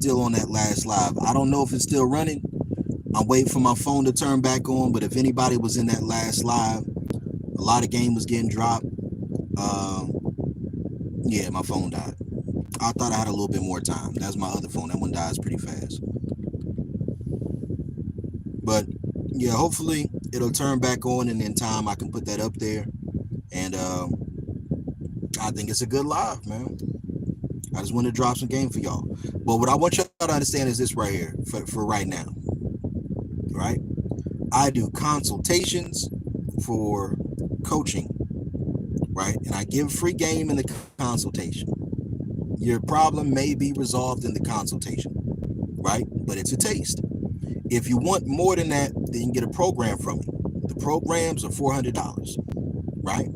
still on that last live. I don't know if it's still running. I'm waiting for my phone to turn back on, but if anybody was in that last live, a lot of game was getting dropped. Um, yeah, my phone died. I thought I had a little bit more time. That's my other phone. That one dies pretty fast. But yeah, hopefully it'll turn back on, and in time I can put that up there. And I think it's a good live, man. I just want to drop some game for y'all. But what I want y'all to understand is this right here for right now, right? I do consultations for coaching, right? And I give free game in the consultation. Your problem may be resolved in the consultation, right? But it's a taste. If you want more than that, then you can get a program from me. The programs are $400, right?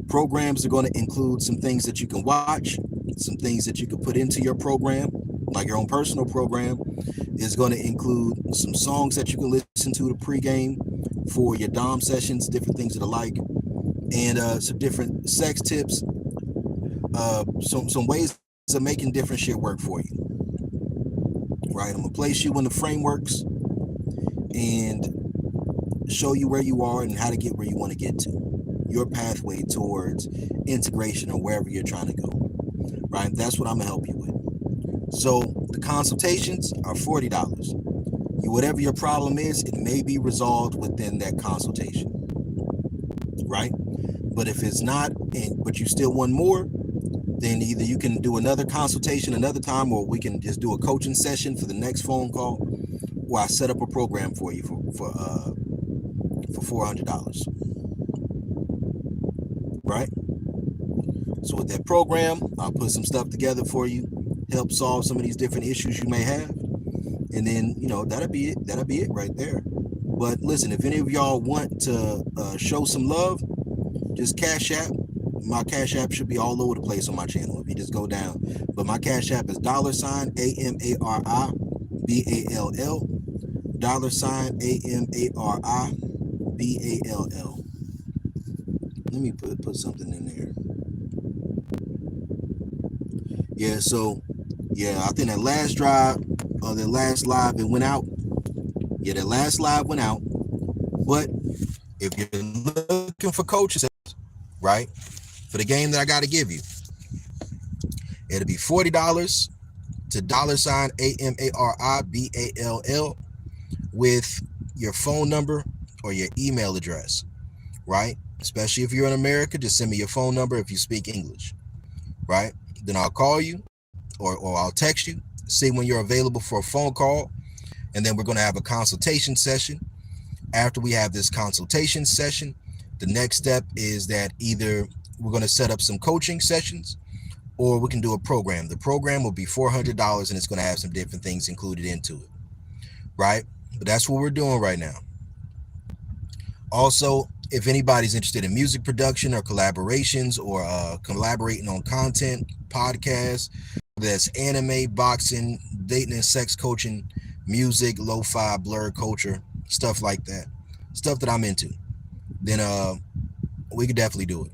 Programs are going to include some things that you can watch, some things that you can put into your program, like your own personal program. Is going to include some songs that you can listen to the pregame for your Dom sessions, different things that I like, and some different sex tips, some ways of making different shit work for you. Right, I'm gonna place you in the frameworks and show you where you are and how to get where you want to get to. Your pathway towards integration or wherever you're trying to go. Right, that's what I'm gonna help you with. So the consultations are $40. Whatever your problem is, it may be resolved within that consultation. Right, but if it's not, but you still want more, then either you can do another consultation another time, or we can just do a coaching session for the next phone call, or I set up a program for you for $400. Right. So with that program, I'll put some stuff together for you, help solve some of these different issues you may have, and then that'll be it. That'll be it right there. But listen, if any of y'all want to show some love, just Cash App. My Cash App should be all over the place on my channel if you just go down. But my Cash App is $AMARIBALL, $AMARIBALL. Let me put something in there. Yeah, so I think that last drive or the last live it went out. Yeah, that last live went out. But if you're looking for coaches, right, for the game that I got to give you, it'll be $40 to $AMARIBALL with your phone number or your email address, right? Especially if you're in America, just send me your phone number if you speak English, right? Then I'll call you or I'll text you, see when you're available for a phone call, and then we're going to have a consultation session. After we have this consultation session, the next step is that either we're going to set up some coaching sessions or we can do a program. The program will be $400 and it's going to have some different things included into it, right? But that's what we're doing right now. Also, if anybody's interested in music production or collaborations or collaborating on content, podcasts, that's anime, boxing, dating and sex coaching, music, lo-fi, blur culture, stuff like that, stuff that I'm into, then we could definitely do it.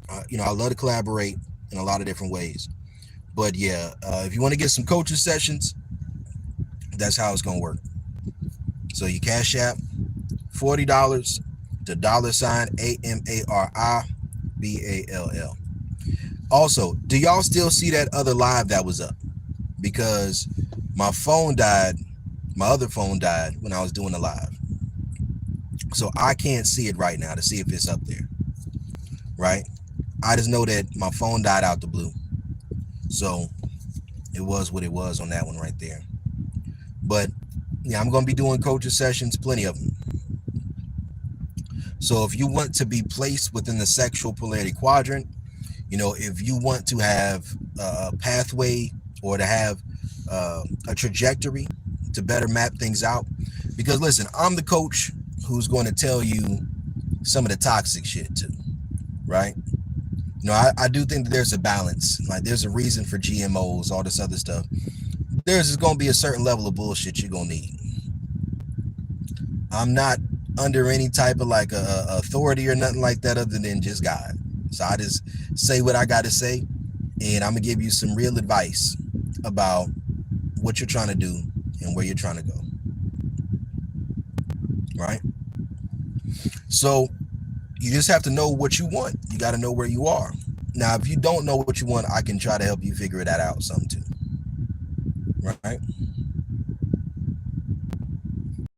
I love to collaborate in a lot of different ways. But yeah, if you want to get some coaching sessions, that's how it's going to work. So you Cash App $40 to $AMARIBALL. Also, do y'all still see that other live that was up? Because my phone died, my other phone died when I was doing the live. So I can't see it right now to see if it's up there, right? I just know that my phone died out the blue. So it was what it was on that one right there. But yeah, I'm going to be doing coaching sessions, plenty of them. So if you want to be placed within the sexual polarity quadrant, if you want to have a pathway or to have a trajectory to better map things out, because listen, I'm the coach who's going to tell you some of the toxic shit too, right? I do think that there's a balance. Like there's a reason for GMOs, all this other stuff. There's going to be a certain level of bullshit you're going to need. I'm not under any type of like authority or nothing like that other than just God. So I just say what I got to say, and I'm going to give you some real advice about what you're trying to do and where you're trying to go. Right? So you just have to know what you want. You got to know where you are. Now, if you don't know what you want, I can try to help you figure that out some too. Right?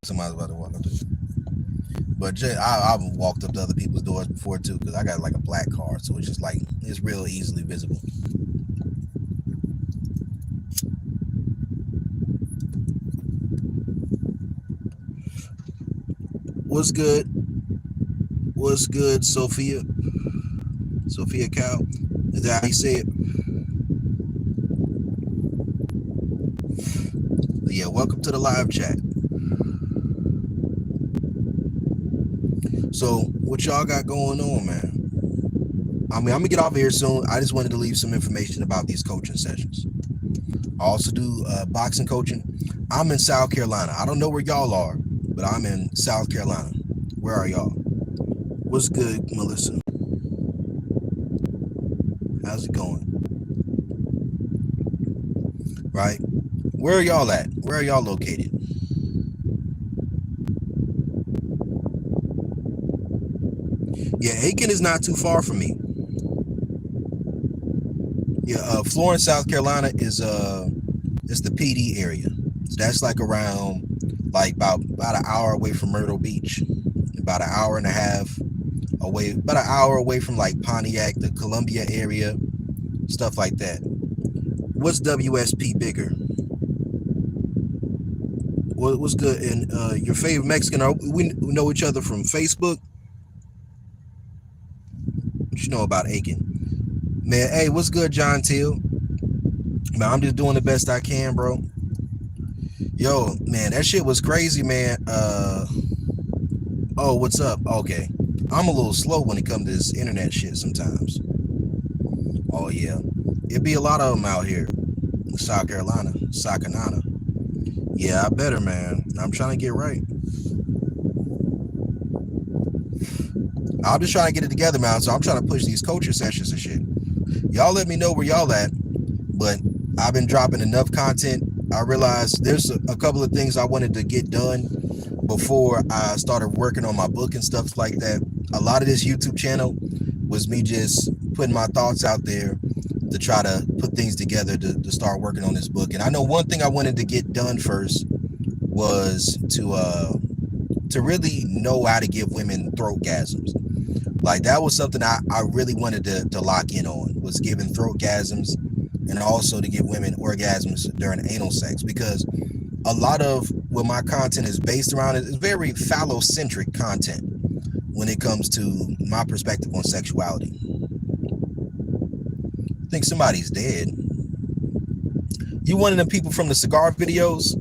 Somebody's about to walk up to you. But I've walked up to other people's doors before too, because I got like a black car, so it's just like it's real easily visible. What's good? What's good, Sophia? Sophia Cow? Is that how you say it? Yeah, welcome to the live chat. So, what y'all got going on, man? I mean, I'm gonna get off here soon. I just wanted to leave some information about these coaching sessions. I also do boxing coaching. I'm in South Carolina. I don't know where y'all are, but I'm in South Carolina. Where are y'all? What's good, Melissa? How's it going? Right? Where are y'all at? Where are y'all located? Yeah, Aiken is not too far from me. Yeah, Florence, South Carolina is it's the PD area. So that's like around about an hour away from Myrtle Beach, about an hour and a half away, about an hour away from like Pontiac, the Columbia area, stuff like that. What's WSP bigger? What's good? And your favorite Mexican? We know each other from Facebook. What you know about Aiken? Man, hey, what's good, John Till? Man, I'm just doing the best I can, bro. Yo, man, that shit was crazy, man. Oh, what's up? Okay. I'm a little slow when it comes to this internet shit sometimes. Oh, yeah. It'd be a lot of them out here. South Carolina. Sacanana. Yeah, I better, man. I'm trying to get right. I'm just trying to get it together, man. So I'm trying to push these coaching sessions and shit. Y'all let me know where y'all at. But I've been dropping enough content. I realized there's a couple of things I wanted to get done before I started working on my book and stuff like that. A lot of this YouTube channel was me just putting my thoughts out there to try to put things together to start working on this book. And I know one thing I wanted to get done first was to really know how to give women throatgasms. Like that was something I really wanted to lock in on, was giving throatgasms, and also to give women orgasms during anal sex, because a lot of what my content is based around is very phallocentric content when it comes to my perspective on sexuality. I think somebody's dead. You one of them people from the cigar videos?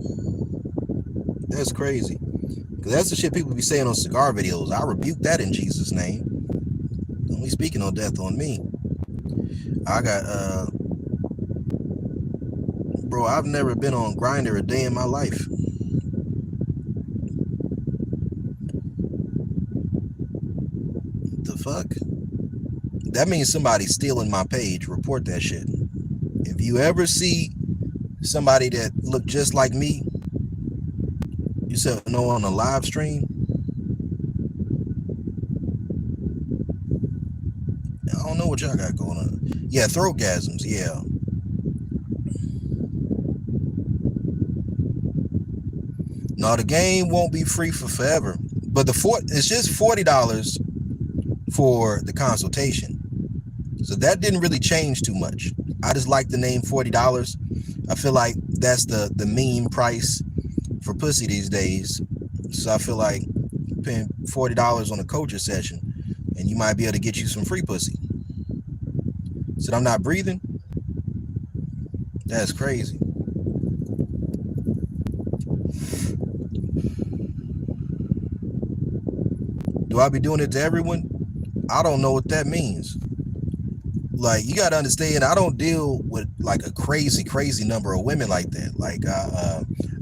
That's crazy. Because that's the shit people be saying on cigar videos. I rebuke that in Jesus' name. Don't be speaking on death on me. I got, bro, I've never been on Grindr a day in my life. The fuck? That means somebody's stealing my page. Report that shit. If you ever see somebody that look just like me, you said no on a live stream, I don't know what y'all got going on. Yeah, throatgasms, yeah. No, the game won't be free for forever. But it's just $40 for the consultation. So that didn't really change too much. I just like the name $40. I feel like that's the meme price for pussy these days. So I feel like paying $40 on a coaching session and you might be able to get you some free pussy. Said I'm not breathing? That's crazy. Do I be doing it to everyone? I don't know what that means. Like, you got to understand, I don't deal with like a crazy number of women like that. Like,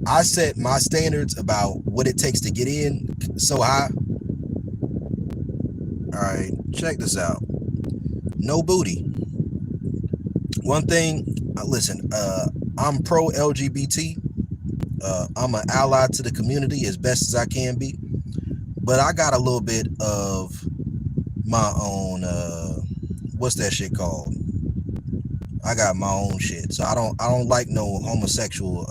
I set my standards about what it takes to get in so high. All right, check this out. No booty. One thing, listen, I'm pro LGBT. I'm an ally to the community as best as I can be, but I got a little bit of my own what's that shit called? I got my own shit. So I don't like no homosexual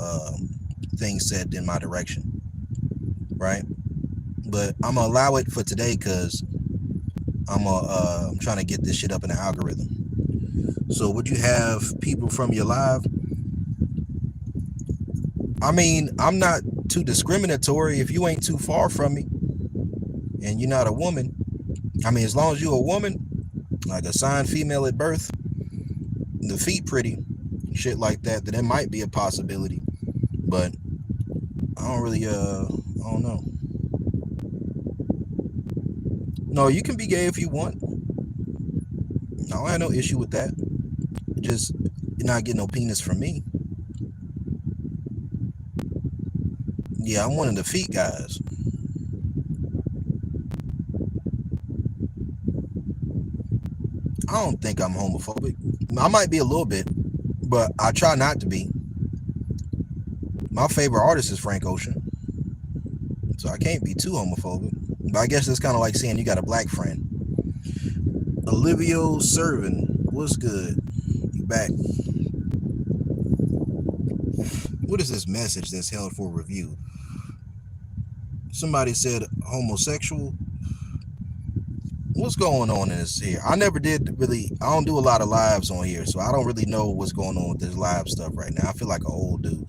things said in my direction, right? But I'm gonna allow it for today because I'm trying to get this shit up in the algorithm. So would you have people from your live? I mean, I'm not too discriminatory. If you ain't too far from me and you're not a woman, I mean, as long as you're a woman, like assigned female at birth, the feet pretty, shit like that, then it might be a possibility. But I don't really, I don't know. No, you can be gay if you want. No, I have no issue with that. Just, you're not getting no penis from me. Yeah, I'm one of the feet guys. I don't think I'm homophobic. I might be a little bit, but I try not to be. My favorite artist is Frank Ocean, so I can't be too homophobic. But I guess it's kind of like saying you got a black friend. Olivia Servin, what's good? You back? What is this message that's held for review? Somebody said homosexual. What's going on in this here? I never did really, I don't do a lot of lives on here, so I don't really know what's going on with this live stuff right now. I feel like an old dude.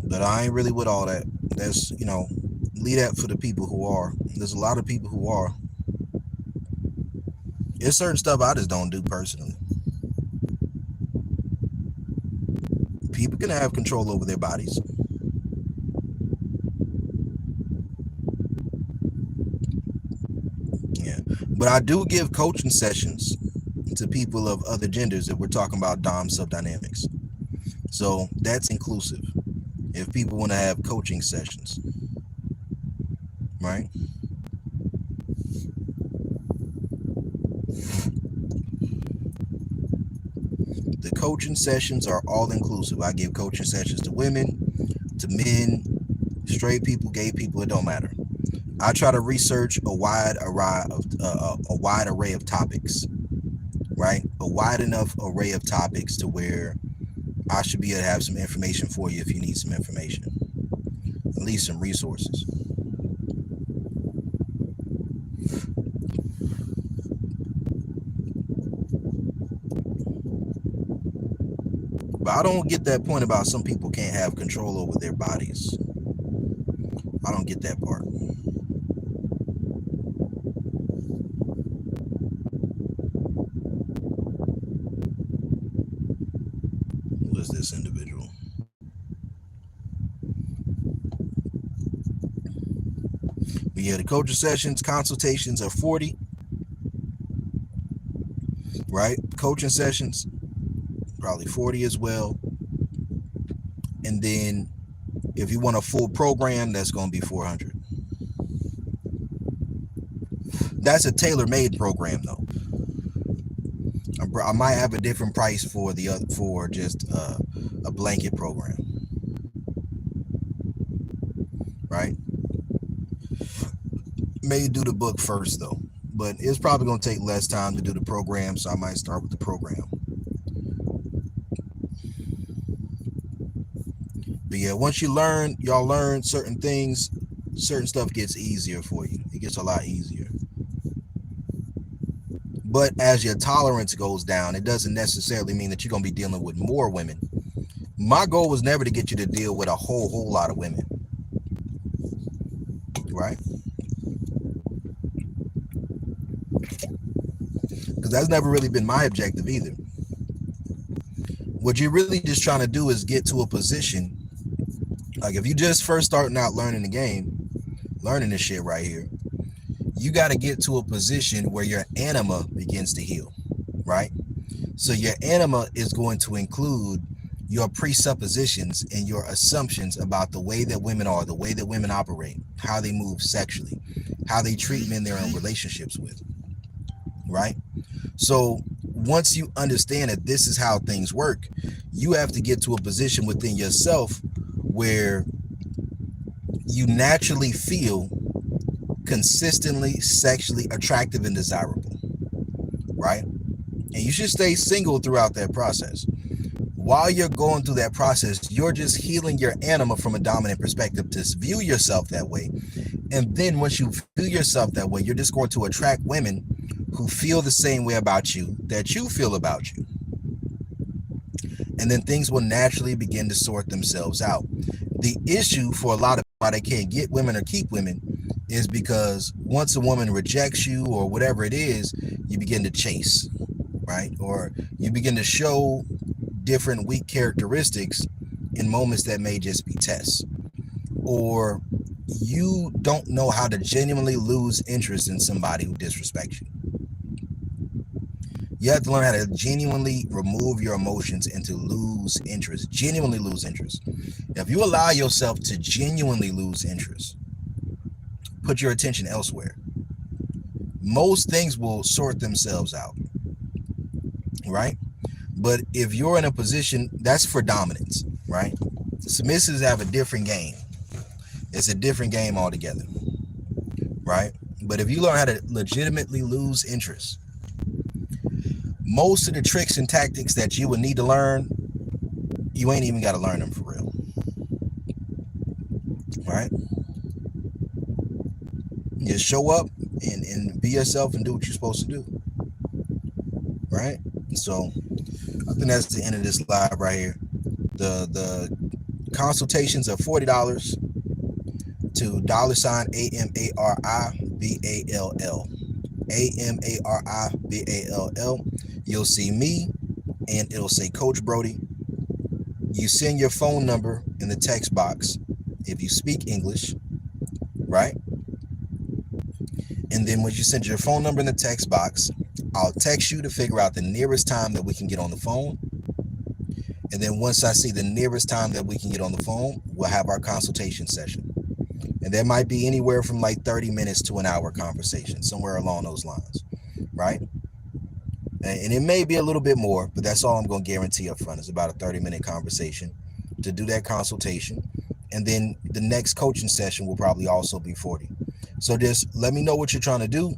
But I ain't really with all that. That's, leave that for the people who are. There's a lot of people who are. There's certain stuff I just don't do personally. People can have control over their bodies. Yeah. But I do give coaching sessions to people of other genders if we're talking about Dom subdynamics. So that's inclusive. If people want to have coaching sessions, right? The coaching sessions are all inclusive. I give coaching sessions to women, to men, straight people, gay people. It don't matter. I try to research a wide array of topics, right? A wide enough array of topics to where I should be able to have some information for you if you need some information, at least some resources. But I don't get that point about some people can't have control over their bodies. I don't get that part. Who is this individual? But yeah, the coaching sessions, consultations are $40, right? Coaching sessions, probably $40 as well. And then if you want a full program, that's going to be $400. That's a tailor-made program, though. I might have a different price for just a blanket program, right? May do the book first though, but it's probably going to take less time to do the program, so I might start with the program. But yeah, once y'all learn certain things, certain stuff gets easier for you. It gets a lot easier. But as your tolerance goes down, it doesn't necessarily mean that you're going to be dealing with more women. My goal was never to get you to deal with a whole lot of women, right? Because that's never really been my objective either. What you're really just trying to do is get to a position, like if you just first starting out learning the game, learning this shit right here, you got to get to a position where your anima begins to heal, right? So your anima is going to include your presuppositions and your assumptions about the way that women are, the way that women operate, how they move sexually, how they treat men they're in relationships with, right? So once you understand that this is how things work, you have to get to a position within yourself where you naturally feel consistently sexually attractive and desirable, right? And you should stay single throughout that process. While you're going through that process, you're just healing your anima from a dominant perspective to view yourself that way. And then once you view yourself that way, you're just going to attract women who feel the same way about you that you feel about you. And then things will naturally begin to sort themselves out. The issue for a lot of why they can't get women or keep women is because once a woman rejects you or whatever it is, you begin to chase, right? Or you begin to show different weak characteristics in moments that may just be tests. Or you don't know how to genuinely lose interest in somebody who disrespects you. You have to learn how to genuinely remove your emotions and to lose interest, genuinely lose interest. If you allow yourself to genuinely lose interest, put your attention elsewhere, most things will sort themselves out, right? But if you're in a position, that's for dominance, right? Submissives have a different game. It's a different game altogether, right? But if you learn how to legitimately lose interest, most of the tricks and tactics that you would need to learn, you ain't even got to learn them for real, right? Just show up and be yourself and do what you're supposed to do, right? So I think that's the end of this live right here. The consultations are $40 to $AMARIBALL. AMARIBALL. You'll see me and it'll say Coach Brodie. You send your phone number in the text box if you speak English, right? And then when you send your phone number in the text box, I'll text you to figure out the nearest time that we can get on the phone. And then once I see the nearest time that we can get on the phone, we'll have our consultation session. And there might be anywhere from like 30 minutes to an hour conversation, somewhere along those lines, right? And it may be a little bit more, but that's all I'm going to guarantee up front. It's about a 30-minute conversation to do that consultation. And then the next coaching session will probably also be 40. So just let me know what you're trying to do.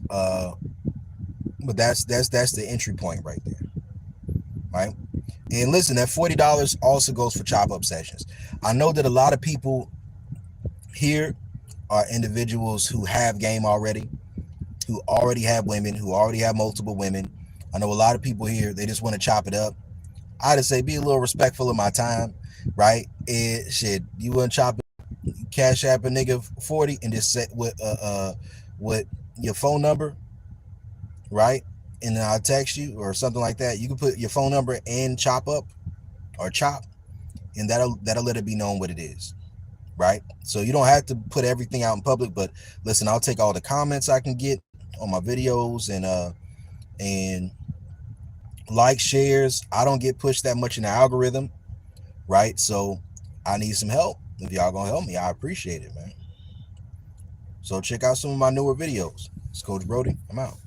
But that's the entry point right there, right? And listen, that $40 also goes for chop-up sessions. I know that a lot of people here are individuals who have game already, who already have women, who already have multiple women. I know a lot of people here, they just want to chop it up. I just say be a little respectful of my time, right? And shit, you want to chop it, cash app a nigga 40 and just set with your phone number, right? And then I'll text you or something like that. You can put your phone number and chop up or chop, and that'll let it be known what it is, right? So you don't have to put everything out in public, but listen, I'll take all the comments I can get on my videos and like, shares. I don't get pushed that much in the algorithm, right? So I need some help. If y'all gonna help me, I appreciate it, man. So check out some of my newer videos. It's Coach Brodie. I'm out.